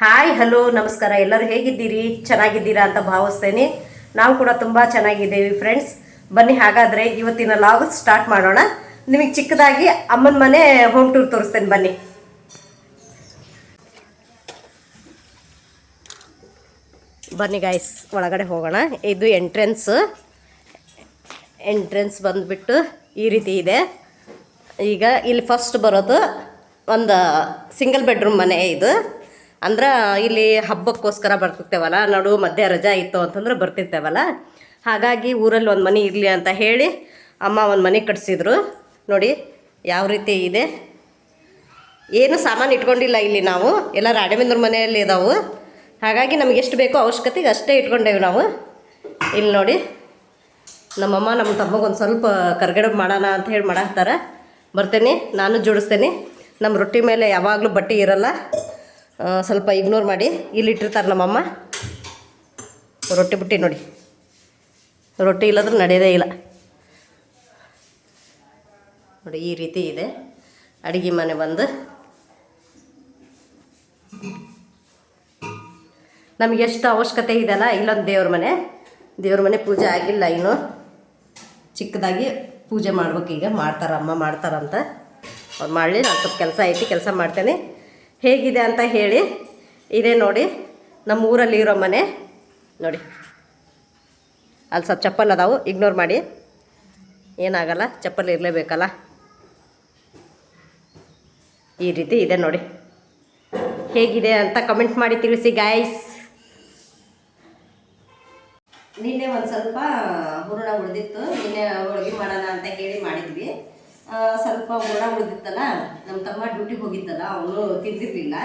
Hi hello ನಮಸ್ಕಾರ. ಎಲ್ಲರೂ ಹೇಗಿದ್ದೀರಿ? ಚೆನ್ನಾಗಿದ್ದೀರಾ ಅಂತ ಭಾವಿಸ್ತೇನೆ. ನಾವು ಕೂಡ ತುಂಬ ಚೆನ್ನಾಗಿದ್ದೇವೆ ಫ್ರೆಂಡ್ಸ್. ಬನ್ನಿ ಹಾಗಾದರೆ ಇವತ್ತಿನ ಲಾಗ್ ಸ್ಟಾರ್ಟ್ ಮಾಡೋಣ. ನಿಮಗೆ ಚಿಕ್ಕದಾಗಿ ಅಮ್ಮನ ಮನೆ ಹೋಮ್ ಟೂರ್ ತೋರಿಸ್ತೇನೆ ಬನ್ನಿ. ಬನ್ನಿ ಗಾಯ್ಸ್, ಒಳಗಡೆ ಹೋಗೋಣ. ಇದು ಎಂಟ್ರೆನ್ಸ್ ಬಂದುಬಿಟ್ಟು ಈ ರೀತಿ ಇದೆ. ಈಗ ಇಲ್ಲಿ ಫಸ್ಟ್ ಬರೋದು ಒಂದು ಸಿಂಗಲ್ ಬೆಡ್ರೂಮ್ ಮನೆ. ಇದು ಅಂದ್ರೆ ಇಲ್ಲಿ ಹಬ್ಬಕ್ಕೋಸ್ಕರ ಬರ್ತಿರ್ತೇವಲ್ಲ, ಮಧ್ಯ ರಜಾ ಇತ್ತು ಅಂತಂದ್ರೆ ಬರ್ತಿರ್ತೇವಲ್ಲ, ಹಾಗಾಗಿ ಊರಲ್ಲಿ ಒಂದು ಮನೆ ಇರಲಿ ಅಂತ ಹೇಳಿ ಅಮ್ಮ ಒಂದು ಮನೆ ಕಟ್ಸಿದ್ರು. ನೋಡಿ ಯಾವ ರೀತಿ ಇದೆ. ಏನು ಸಾಮಾನು ಇಟ್ಕೊಂಡಿಲ್ಲ ಇಲ್ಲಿ ನಾವು, ಎಲ್ಲ ರಾಡೇಬೇಂದ್ರ ಮನೆಯಲ್ಲಿ ಇದಾವೆ. ಹಾಗಾಗಿ ನಮ್ಗೆ ಎಷ್ಟು ಬೇಕೋ ಅವಶ್ಯಕತೆಗೆ ಅಷ್ಟೇ ಇಟ್ಕೊಂಡೇವೆ ನಾವು. ಇಲ್ಲಿ ನೋಡಿ ನಮ್ಮಮ್ಮ ನಮ್ಮ ತಮ್ಮಗೊಂದು ಸ್ವಲ್ಪ ಕರ್ಗಡೆ ಮಾಡೋಣ ಅಂತ ಹೇಳಿ ಮಾಡಾಕ್ತಾರೆ. ಬರ್ತೇನೆ, ನಾನು ಜೋಡಿಸ್ತೇನೆ. ನಮ್ಮ ರೊಟ್ಟಿ ಮೇಲೆ ಯಾವಾಗಲೂ ಬಟ್ಟೆ ಇರಲ್ಲ, ಸ್ವಲ್ಪ ಇಗ್ನೋರ್ ಮಾಡಿ. ಇಲ್ಲಿ ಇಟ್ಟಿರ್ತಾರೆ ನಮ್ಮಮ್ಮ ರೊಟ್ಟಿ ಬುಟ್ಟಿ. ನೋಡಿ, ರೊಟ್ಟಿ ಇಲ್ಲದ್ರೆ ನಡೆಯೋದೇ ಇಲ್ಲ. ನೋಡಿ ಈ ರೀತಿ ಇದೆ ಅಡುಗೆ ಮನೆ. ಬಂದು ನಮಗೆ ಎಷ್ಟು ಅವಶ್ಯಕತೆ ಇದೆಯಲ್ಲ. ಇಲ್ಲೊಂದು ದೇವ್ರ ಮನೆ ಪೂಜೆ ಆಗಿಲ್ಲ ಇನ್ನು. ಚಿಕ್ಕದಾಗಿ ಪೂಜೆ ಮಾಡ್ಬೇಕು. ಈಗ ಅಮ್ಮ ಮಾಡ್ತಾರಂತ. ಅವ್ರು ಮಾಡಲಿ, ನಾನು ಸ್ವಲ್ಪ ಕೆಲಸ ಐತಿ, ಕೆಲಸ ಮಾಡ್ತೇನೆ. ಹೇಗಿದೆ ಅಂತ ಹೇಳಿ. ಇದೇ ನೋಡಿ ನಮ್ಮ ಊರಲ್ಲಿ ಇರೋ ಮನೆ. ನೋಡಿ ಅಲ್ಲಿ ಸ್ವಲ್ಪ ಚಪ್ಪಲ್ ಅದಾವು, ಇಗ್ನೋರ್ ಮಾಡಿ, ಏನಾಗಲ್ಲ, ಚಪ್ಪಲ್ ಇರಲೇಬೇಕಲ್ಲ. ಈ ರೀತಿ ಇದೆ ನೋಡಿ. ಹೇಗಿದೆ ಅಂತ ಕಮೆಂಟ್ ಮಾಡಿ ತಿಳಿಸಿ ಗಾಯ್ಸ್. ನಿನ್ನೆ ಒಂದು ಸ್ವಲ್ಪ ಹೂರಣ ಉಳಿದಿತ್ತು. ನಿನ್ನೆ ಹೋಳಿಗೆ ಮಾಡೋಣ ಅಂತ ಹೇಳಿ ಮಾಡಿದ್ವಿ. ಸ್ವಲ್ಪ ಹೂರಣ ಉಳಿದಿತ್ತಲ್ಲ, ನಮ್ಮ ತಮ್ಮ ಡ್ಯೂಟಿಗೆ ಹೋಗಿದ್ದಲ್ಲ, ಅವನು ತಿಂದಿರಲಿಲ್ಲ.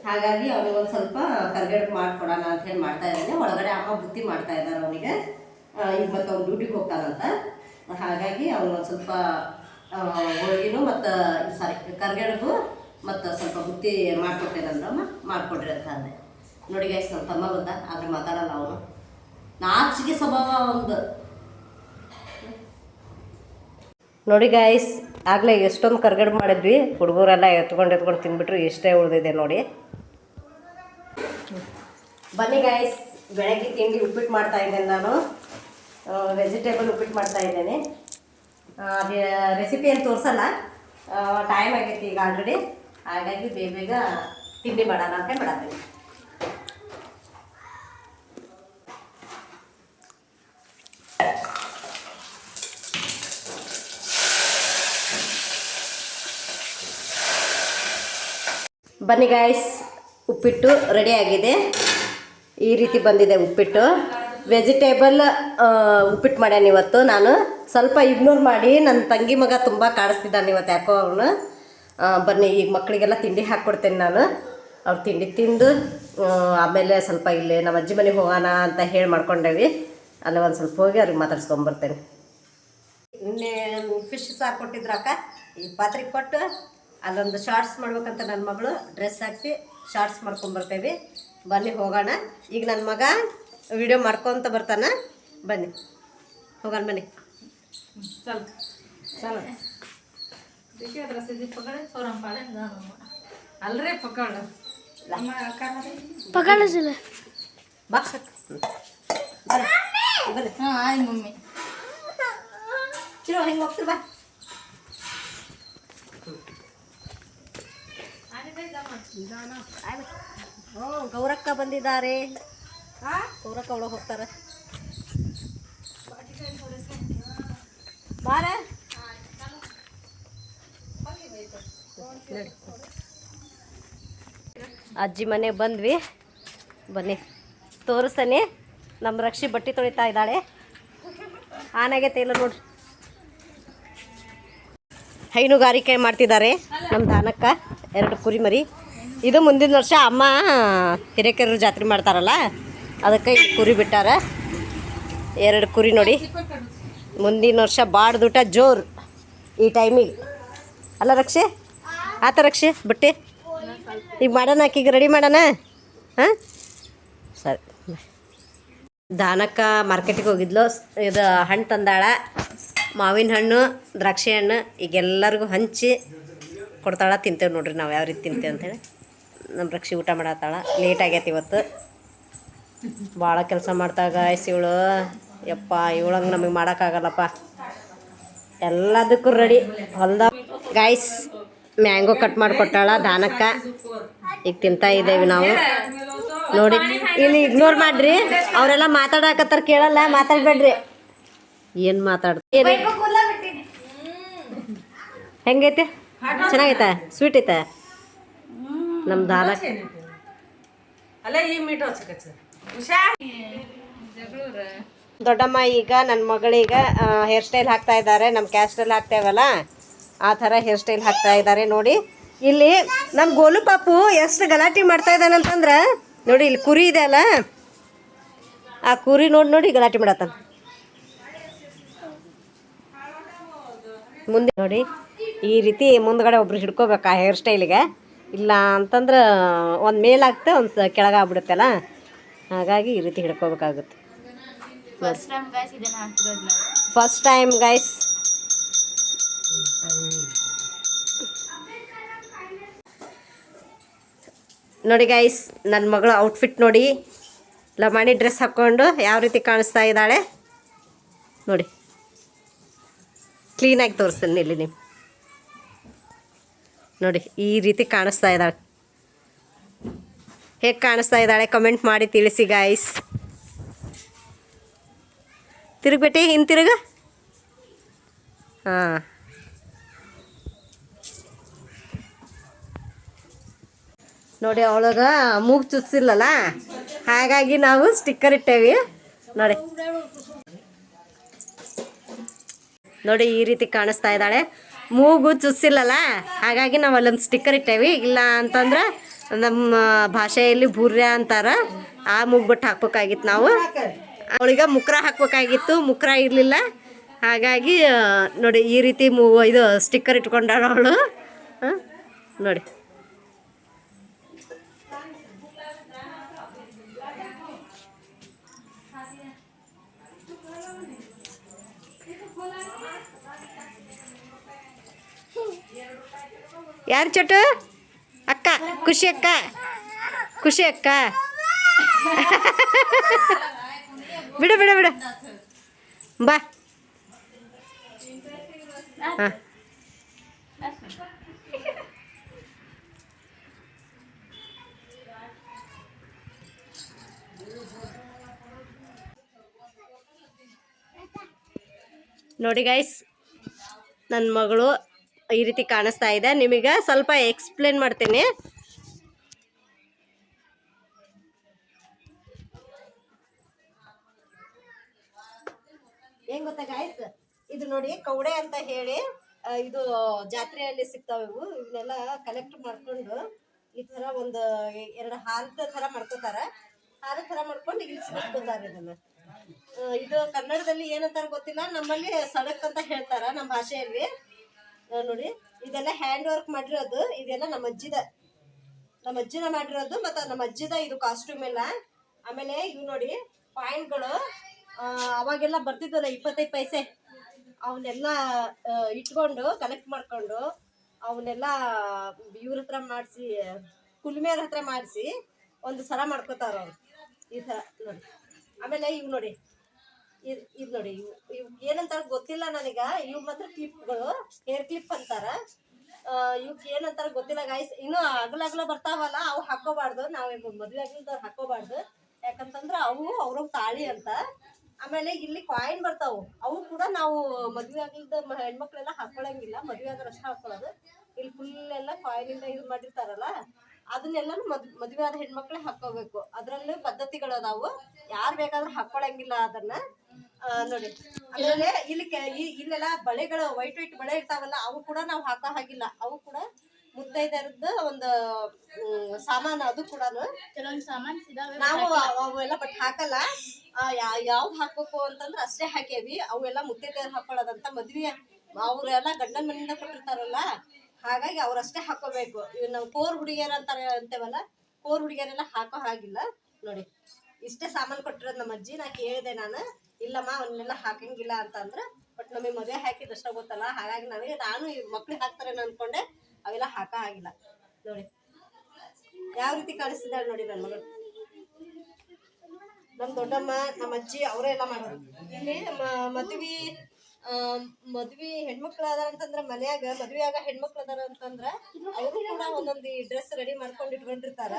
ಹಾಗಾಗಿ ಅವನಿಗೊಂದು ಸ್ವಲ್ಪ ಕರ್ಗಡೆ ಮಾಡಿಕೊಡೋಣ ಅಂತ ಹೇಳಿ ಮಾಡ್ತಾ ಇದ್ದಾನೆ. ಒಳಗಡೆ ಅಮ್ಮ ಬುತ್ತಿ ಮಾಡ್ತಾ ಇದ್ದಾರೆ ಅವನಿಗೆ. ಈಗ ಮತ್ತು ಅವ್ನು ಡ್ಯೂಟಿಗೆ ಹೋಗ್ತಾನಂತ. ಹಾಗಾಗಿ ಅವನಿಗೊಂದು ಸ್ವಲ್ಪ ಹೋಳಿಗೆನೂ ಮತ್ತು ಕರ್ಗಡೆಗೂ ಮತ್ತು ಸ್ವಲ್ಪ ಬುತ್ತಿ ಮಾಡಿಕೊಡ್ತೇನಂದ್ರಮ್ಮ, ಮಾಡಿಕೊಡ್ರಿ ಅಂತ ಅಂದೆ. ನೋಡಿ ಗೈಸ್, ನಮ್ಮ ತಮ್ಮ ಬಂದ, ಆದರೆ ಮಾತಾಡಲ್ಲ ಅವನು. ನಾಚಿಕೆ ಸ್ವಭಾವ ಒಂದು. ನೋಡಿ ಗಾಯ್ಸ್, ಆಗಲೇ ಎಷ್ಟೊಂದು ಕರ್ಗಡೆ ಮಾಡಿದ್ವಿ. ಹುಡುಗರೆಲ್ಲ ಎತ್ಕೊಂಡು ತಿಂದ್ಬಿಟ್ರು. ಎಷ್ಟೇ ಉಳಿದಿದೆ ನೋಡಿ. ಬನ್ನಿ ಗಾಯ್ಸ್, ಬೆಳಗ್ಗೆ ತಿಂಡಿ ಉಪ್ಪಿಟ್ಟು ಮಾಡ್ತಾ ಇದ್ದೇನೆ ನಾನು. ವೆಜಿಟೇಬಲ್ ಉಪ್ಪಿಟ್ಟು ಮಾಡ್ತಾ ಇದ್ದೇನೆ. ಅದೇ ರೆಸಿಪಿ ಏನು ತೋರಿಸಲ್ಲ, ಟೈಮ್ ಆಗೈತಿ ಈಗ ಆಲ್ರೆಡಿ. ಹಾಗಾಗಿ ಬೇಗ ತಿಂಡಿ ಮಾಡೋಣ ಅಂತ ಮಾಡತ್ತೀನಿ. ಬನ್ನಿ ಗಾಯ್ಸ್, ಉಪ್ಪಿಟ್ಟು ರೆಡಿಯಾಗಿದೆ. ಈ ರೀತಿ ಬಂದಿದೆ ಉಪ್ಪಿಟ್ಟು. ವೆಜಿಟೇಬಲ್ ಉಪ್ಪಿಟ್ಟು ಮಾಡ್ಯಾನ ಇವತ್ತು. ನಾನು ಸ್ವಲ್ಪ ಇಗ್ನೋರ್ ಮಾಡಿ, ನನ್ನ ತಂಗಿ ಮಗ ತುಂಬ ಕಾಡಿಸ್ತಿದ್ದಾನೆ ಇವತ್ತು, ಯಾಕೋ ಅವನು. ಬನ್ನಿ, ಈಗ ಮಕ್ಕಳಿಗೆಲ್ಲ ತಿಂಡಿ ಹಾಕ್ಕೊಡ್ತೇನೆ ನಾನು. ಅವ್ರು ತಿಂಡಿ ತಿಂದು ಆಮೇಲೆ ಸ್ವಲ್ಪ ಇಲ್ಲೇ ನಮ್ಮ ಅಜ್ಜಿ ಮನೆಗೆ ಹೋಗೋಣ ಅಂತ ಹೇಳಿ ಮಾಡ್ಕೊಂಡೇವಿ. ಅಲ್ಲೇ ಒಂದು ಸ್ವಲ್ಪ ಹೋಗಿ ಅವ್ರಿಗೆ ಮಾತಾಡ್ಸ್ಕೊಂಬರ್ತೇನೆ. ನಿನ್ನೆ ಫಿಶ್ ಸಾರು ಕೊಟ್ಟಿದ್ರು ಅಕ್ಕ, ಈ ಪಾತ್ರೆಗೆ ಕೊಟ್ಟು ಅಲ್ಲೊಂದು ಶಾರ್ಟ್ಸ್ ಮಾಡ್ಬೇಕಂತ ನನ್ನ ಮಗಳು ಡ್ರೆಸ್ ಹಾಕಿಸಿ ಶಾರ್ಟ್ಸ್ ಮಾಡ್ಕೊಂಬರ್ತೇವೆ. ಬನ್ನಿ ಹೋಗೋಣ. ಈಗ ನನ್ನ ಮಗ ವಿಡಿಯೋ ಮಾಡ್ಕೊತ ಬರ್ತಾನೆ. ಬನ್ನಿ ಹೋಗೋಣ. ಬನ್ನಿ ಅಲ್ರೇ ಪಕೋಡ ಬಾಕ್ಸ್ ಬರ್ರಿ. ಹಾಂ ಆಯ್ತು ಮಮ್ಮಿ. ಚಿರೋ ಹಿಂಗೆ ಹೋಗ್ತೀರಿ ಬಾ. ಗೌರಕ್ಕ ಬಂದಿದ್ದಾರೆ. ಗೌರಕ್ಕ ಒಳಗೆ ಹೋಗ್ತಾರೆ. ಬಾರ ಅಜ್ಜಿ ಮನೆಗೆ ಬಂದ್ವಿ. ಬನ್ನಿ ತೋರಿಸ್ತಾನೆ. ನಮ್ಮ ರಕ್ಷಿ ಬಟ್ಟೆ ತೊಳಿತಾ ಇದ್ದಾಳೆ. ಆನಾಗೈತೆ ಇಲ್ಲ ನೋಡ್ರಿ. ಹೈನುಗಾರಿಕೆ ಮಾಡ್ತಿದ್ದಾರೆ ನಮ್ಮ ದಾನಕ್ಕ. 2 ಕುರಿ ಮರಿ. ಇದು ಮುಂದಿನ ವರ್ಷ ಅಮ್ಮ ಹಿರೇಕೆರೂರು ಜಾತ್ರೆ ಮಾಡ್ತಾರಲ್ಲ, ಅದಕ್ಕೆ ಈ ಕುರಿ ಬಿಟ್ಟಾರ. 2 ಕುರಿ ನೋಡಿ. ಮುಂದಿನ ವರ್ಷ ಬಾಡ್ದೂಟ ಜೋರು ಈ ಟೈಮಿಗೆ ಅಲ್ಲ ರಕ್ಷೆ? ಆತ ರಕ್ಷೆ ಬಟ್ಟೆ ಈಗ ಮಾಡೋಣ, ಆಕಿಗೆ ರೆಡಿ ಮಾಡೋಣ. ಹಾಂ ಸರಿ. ದಾನಕ್ಕ ಮಾರ್ಕೆಟಿಗೆ ಹೋಗಿದ್ಲು. ಇದು ಹಣ್ಣು ತಂದಾಳ. ಮಾವಿನ ಹಣ್ಣು ದ್ರಾಕ್ಷಿ ಹಣ್ಣು ಈಗ ಎಲ್ಲರಿಗೂ ಹಂಚಿ ಕೊಡ್ತಾಳೆ. ತಿಂತೇವೆ ನೋಡ್ರಿ ನಾವು ಯಾವ ರೀತಿ ತಿಂತೇವೆ ಅಂತೇಳಿ. ನಮ್ಮ ರಕ್ಷಿ ಊಟ ಮಾಡತ್ತಾಳ. ಲೇಟ್ ಆಗೈತೆ ಇವತ್ತು, ಭಾಳ ಕೆಲಸ ಮಾಡ್ತಾಳ ಗಾಯ್ಸ್ ಇವಳು. ಯಪ್ಪ ಇವಳಂಗೆ ನಮಗೆ ಮಾಡೋಕ್ಕಾಗಲ್ಲಪ್ಪ. ಎಲ್ಲದಕ್ಕೂ ರೆಡಿ ಹೊಲ್ದ ಗಾಯ್ಸ್. ಮ್ಯಾಂಗೋ ಕಟ್ ಮಾಡಿಕೊಟ್ಟಾಳ ದಾನಕ್ಕ. ಈಗ ತಿಂತಾ ಇದ್ದೇವೆ ನಾವು ನೋಡಿ. ಇಲ್ಲಿ ಇಗ್ನೋರ್ ಮಾಡ್ರಿ, ಅವರೆಲ್ಲ ಮಾತಾಡಕತ್ತಾರ, ಕೇಳಲ್ಲ, ಮಾತಾಡ್ಬೇಡ್ರಿ. ಏನು ಮಾತಾಡ್ತೀರಿ? ಹೆಂಗೈತೆ? ಚೆನ್ನಾಗೈತೆ? ಸ್ವೀಟ್ ಐತೆ ನಮ್ಮ ದಾನ. ದೊಡ್ಡಮ್ಮ ಈಗ ನನ್ನ ಮಗಳಿಗೆ ಹೇರ್ ಸ್ಟೈಲ್ ಹಾಕ್ತಾ ಇದ್ದಾರೆ. ನಮ್ಮ ಕ್ಯಾಸ್ಟಲ್ಲಿ ಹಾಕ್ತೇವಲ್ಲ ಆ ಥರ ಹೇರ್ ಸ್ಟೈಲ್ ಹಾಕ್ತಾ ಇದ್ದಾರೆ ನೋಡಿ. ಇಲ್ಲಿ ನಮ್ಮ ಗೋಲು ಪಾಪು ಎಷ್ಟು ಗಲಾಟೆ ಮಾಡ್ತಾ ಇದ್ದಾನಂತಂದ್ರೆ ನೋಡಿ, ಇಲ್ಲಿ ಕುರಿ ಇದೆ ಅಲ್ಲ, ಆ ಕುರಿ ನೋಡಿ ಗಲಾಟೆ ಮಾಡತ್ತಾನ. ಮುಂದೆ ನೋಡಿ ಈ ರೀತಿ ಮುಂದ್ಗಡೆ ಒಬ್ರು ಹಿಡ್ಕೋಬೇಕು ಆ ಹೇರ್ ಸ್ಟೈಲಿಗೆ. ಇಲ್ಲ ಅಂತಂದ್ರೆ ಒಂದು ಮೇಲಾಗ್ತೆ ಒಂದು ಕೆಳಗಾಗ್ಬಿಡುತ್ತಲ್ಲ, ಹಾಗಾಗಿ ಈ ರೀತಿ ಹಿಡ್ಕೋಬೇಕಾಗುತ್ತೆ. First time guys. ನೋಡಿ ಗೈಸ್, ನನ್ನ ಮಗಳು ಔಟ್ಫಿಟ್ ನೋಡಿ. ಲಮಾಣಿ ಡ್ರೆಸ್ ಹಾಕ್ಕೊಂಡು ಯಾವ ರೀತಿ ಕಾಣಿಸ್ತಾ ಇದ್ದಾಳೆ ನೋಡಿ. ಕ್ಲೀನಾಗಿ ತೋರಿಸ್ತೀನಿ ಇಲ್ಲಿ ನೀವು ನೋಡಿ. ಈ ರೀತಿ ಕಾಣಿಸ್ತಾ ಇದ್ದಾಳೆ. ಹೇಗೆ ಕಾಣಿಸ್ತಾ ಇದ್ದಾಳೆ ಕಮೆಂಟ್ ಮಾಡಿ ತಿಳಿಸಿ ಗಾಯ್ಸ್. ತಿರುಗ್ಬೇಟಿ, ಹಿಂತಿರುಗ. ಹಾಂ, ನೋಡಿ ಅವಳಗ ಮೂಗು ಚುಚ್ಚಿಲ್ಲಲ್ಲ, ಹಾಗಾಗಿ ನಾವು ಸ್ಟಿಕ್ಕರ್ ಇಟ್ಟೇವಿ ನೋಡಿ. ನೋಡಿ ಈ ರೀತಿ ಕಾಣಿಸ್ತಾ ಇದ್ದಾಳೆ. ಮೂಗು ಚುಚ್ಚಿಲ್ಲಲ್ಲ, ಹಾಗಾಗಿ ನಾವು ಅಲ್ಲೊಂದು ಸ್ಟಿಕ್ಕರ್ ಇಟ್ಟೇವಿ. ಇಲ್ಲ ಅಂತಂದ್ರೆ ನಮ್ಮ ಭಾಷೆಯಲ್ಲಿ ಬುರ್ಯ ಅಂತಾರ, ಆ ಮೂಗ್ಬಿಟ್ಟು ಹಾಕ್ಬೇಕಾಗಿತ್ತು ನಾವು. ಅವಳಿಗೆ ಮುಕ್ರ ಹಾಕ್ಬೇಕಾಗಿತ್ತು, ಮುಕ್ರ ಇರಲಿಲ್ಲ. ಹಾಗಾಗಿ ನೋಡಿ ಈ ರೀತಿ ಇದು ಸ್ಟಿಕ್ಕರ್ ಇಟ್ಕೊಂಡಾಳ ಅವಳು. ನೋಡಿ ಯಾರು ಚೋಟು? ಅಕ್ಕ, ಖುಷಿ ಅಕ್ಕ, ಖುಷಿ ಅಕ್ಕ. ಬಿಡು ಬಿಡು ಬಿಡು, ಬಾ. ಹಾಂ, ನೋಡಿ ಗೈಸ್, ನನ್ನ ಮಗಳು ಈ ರೀತಿ ಕಾಣಿಸ್ತಾ ಇದೆ. ನಿಮಗೆ ಸ್ವಲ್ಪ ಎಕ್ಸ್ಪ್ಲೇನ್ ಮಾಡ್ತೀನಿ. ಏನ್ ಗೊತ್ತಾ ಗಾಯ್ಸ್, ಇದು ನೋಡಿ ಕೌಡೆ ಅಂತ ಹೇಳಿ ಇದು ಜಾತ್ರೆಯಲ್ಲಿ ಸಿಗ್ತಾವೆ. ಇವನ್ನೆಲ್ಲ ಕಲೆಕ್ಟ್ ಮಾಡ್ಕೊಂಡು ಈ ತರ ಒಂದು 2 ಹಾರದ ತರ ಮಾಡ್ಕೋತಾರ. ಹಾರ ತರ ಮಾಡ್ಕೊಂಡು ಇಲ್ಲಿ ಸಿಗಿಸ್ಕೋತಾರೆ ಇದನ್ನ. ಇದು ಕನ್ನಡದಲ್ಲಿ ಏನಂತಾರ ಗೊತ್ತಿಲ್ಲ, ನಮ್ಮಲ್ಲಿ ಸಡಕ್ ಅಂತ ಹೇಳ್ತಾರ ನಮ್ಮ ಭಾಷೆಯಲ್ಲಿ. ನೋಡಿ ಇದೆಲ್ಲ ಹ್ಯಾಂಡ್ ವರ್ಕ್ ಮಾಡಿರೋದು. ಇದೆಲ್ಲ ನಮ್ಮ ಅಜ್ಜಿನ ಮಾಡಿರೋದು. ಮತ್ತು ನಮ್ಮ ಅಜ್ಜಿದ ಇದು ಕಾಸ್ಟ್ಯೂಮ್ ಎಲ್ಲ. ಆಮೇಲೆ ಇವು ನೋಡಿ ಪಾಯಿಂಟ್ಗಳು, ಅವಾಗೆಲ್ಲ ಬರ್ತಿದ್ವಲ್ಲ 25 ಪೈಸೆ, ಅವನ್ನೆಲ್ಲ ಇಟ್ಕೊಂಡು ಕಲೆಕ್ಟ್ ಮಾಡ್ಕೊಂಡು ಅವನ್ನೆಲ್ಲ ಇವ್ರ ಹತ್ರ ಮಾಡಿಸಿ, ಕುಲ್ಮೆಯವ್ರ ಹತ್ರ ಮಾಡಿಸಿ ಒಂದು ಸರ ಮಾಡ್ಕೋತಾರ ಅವ್ರು ಈ ಥರ ನೋಡಿ. ಆಮೇಲೆ ಇವು ನೋಡಿ, ಇದು ನೋಡಿ, ಇವು ಏನಂತಾರ ಗೊತ್ತಿಲ್ಲ ನನಗ. ಇವು ಮಾತ್ರ ಕ್ಲಿಪ್ಗಳು, ಹೇರ್ ಕ್ಲಿಪ್ ಅಂತಾರ. ಇವಕ್ಕೆ ಏನಂತಾರ ಗೊತ್ತಿಲ್ಲ ಗಾಯ್ಸ್. ಇನ್ನು ಅಗಲ ಬರ್ತಾವಲ್ಲ, ಅವು ಹಾಕೋಬಾರ್ದು. ನಾವು ಮದುವೆ ಆಗಿಲ್ದವ್ರು ಹಾಕೋಬಾರ್ದು, ಯಾಕಂತಂದ್ರೆ ಅವು ಅವ್ರವ್ ತಾಳಿ ಅಂತ. ಆಮೇಲೆ ಇಲ್ಲಿ ಕಾಯಿನ್ ಬರ್ತಾವು, ಅವು ಕೂಡ ನಾವು ಮದುವೆ ಆಗಿಲ್ದ ಹೆಣ್ಮಕ್ಳೆಲ್ಲ ಹಾಕೊಳಂಗಿಲ್ಲ, ಮದುವೆ ಆದ್ರೆ ಅಷ್ಟೇ ಹಾಕೊಳ್ಳೋದು. ಇಲ್ಲಿ ಫುಲ್ ಎಲ್ಲ ಕಾಯಿನಿಂದ ಇದು ಮಾಡಿರ್ತಾರಲ್ಲ, ಅದನ್ನೆಲ್ಲನೂ ಮದುವೆ ಆದ ಹೆಣ್ಮಕ್ಳೇ ಹಾಕೋಬೇಕು. ಅದರಲ್ಲೂ ಪದ್ಧತಿಗಳು ಅದಾವು, ಯಾರು ಬೇಕಾದ್ರೂ ಹಾಕೊಳಂಗಿಲ್ಲ ಅದನ್ನ ನೋಡಿ. ಆಮೇಲೆ ಇಲ್ಲೆಲ್ಲ ಬಳೆಗಳು, ವೈಟ್ ಬಳೆ ಇರ್ತಾವಲ್ಲ, ಅವು ಕೂಡ ನಾವು ಹಾಕೋ ಹಾಗಿಲ್ಲ. ಅವು ಕೂಡ ಮುತ್ತೈದೆಯರದ್ದು ಒಂದು ಸಾಮಾನು. ಅದು ಕೂಡ ಕೆಲವೊಂದು ಸಾಮಾನು ನಾವು ಅವೆಲ್ಲ ಬಟ್ ಹಾಕಲ್ಲ. ಯಾವ್ದು ಹಾಕ್ಬೇಕು ಅಂತಂದ್ರೆ ಅಷ್ಟೇ ಹಾಕೇವಿ. ಅವೆಲ್ಲ ಮುತ್ತೈದೆಯರು ಹಾಕೊಳ್ಳೋದಂತ. ಮದ್ವೆ ಅವರೆಲ್ಲ ಗಂಡನ ಮನೆಯಿಂದ ಕೊಟ್ಟಿರ್ತಾರಲ್ಲ, ಹಾಗಾಗಿ ಅವ್ರಷ್ಟೇ ಹಾಕೋಬೇಕು. ಇವ್ ನಾವು ಕೋರ್ ಹುಡುಗಿಯರು ಅಂತಾರೆ ಅಂತೇವಲ್ಲ, ಕೋರ್ ಹುಡುಗಿಯರೆಲ್ಲ ಹಾಕೋ ಹಾಗಿಲ್ಲ ನೋಡಿ. ಇಷ್ಟೇ ಸಾಮಾನು ಕೊಟ್ಟಿರೋದು ನಮ್ಮ ಅಜ್ಜಿ. ನಾ ಕೇಳಿದೆ ನಾನು, ಇಲ್ಲಮ್ಮ ಅವನ್ನೆಲ್ಲ ಹಾಕಂಗಿಲ್ಲ ಅಂತಂದ್ರೆ, ಬಟ್ ನಮಗೆ ಮದುವೆ ಹಾಕಿದಷ್ಟ ಗೊತ್ತಲ್ಲ, ಹಾಗಾಗಿ ನಾನು ಈ ಮಕ್ಳಿಗೆ ಹಾಕ್ತಾರೆ ಅನ್ಕೊಂಡೆ, ಅವೆಲ್ಲ ಆಗಿಲ್ಲ. ನೋಡಿ ಯಾವ ರೀತಿ ಕಾಣಿಸ್ತಿದ್ದಾಳೆ ನೋಡಿ ನನ್ನ ಮಗಳು. ನಮ್ಮ ದೊಡ್ಡಮ್ಮ, ನಮ್ಮ ಅಜ್ಜಿ ಅವರೇ ಎಲ್ಲ ಮಾಡೋದು. ಇಲ್ಲಿ ಮದ್ವಿ ಹೆಣ್ಮಕ್ಳು ಅದಾರ ಅಂತಂದ್ರೆ ಮನ್ಯಾಗ ಮದ್ವೆಯಾಗ ಹೆಣ್ಮಕ್ಳು ಅದಾರ ಅಂತಂದ್ರ ಅವರು ಕೂಡ ಒಂದೊಂದು ಡ್ರೆಸ್ ರೆಡಿ ಮಾಡ್ಕೊಂಡು ಇಟ್ಕೊಂಡಿರ್ತಾರ.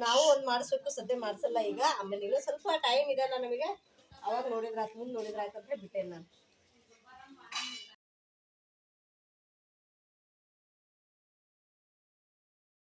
ನಾವು ಒಂದು ಮಾಡಿಸ್ಬೇಕು, ಸದ್ಯ ಮಾಡಿಸಲ್ಲ ಈಗ. ಆಮೇಲೆ ಇನ್ನೂ ಸ್ವಲ್ಪ ಟೈಮ್ ಇದೆಲ್ಲ ನಮಗೆ, ಅವಾಗ ನೋಡಿದ್ರಾಯ್ತು, ಮುಂದೆ ನೋಡಿದ್ರಾಯ್ತು ಅಂತ ಬಿಟ್ಟೇನೆ ನಾನು.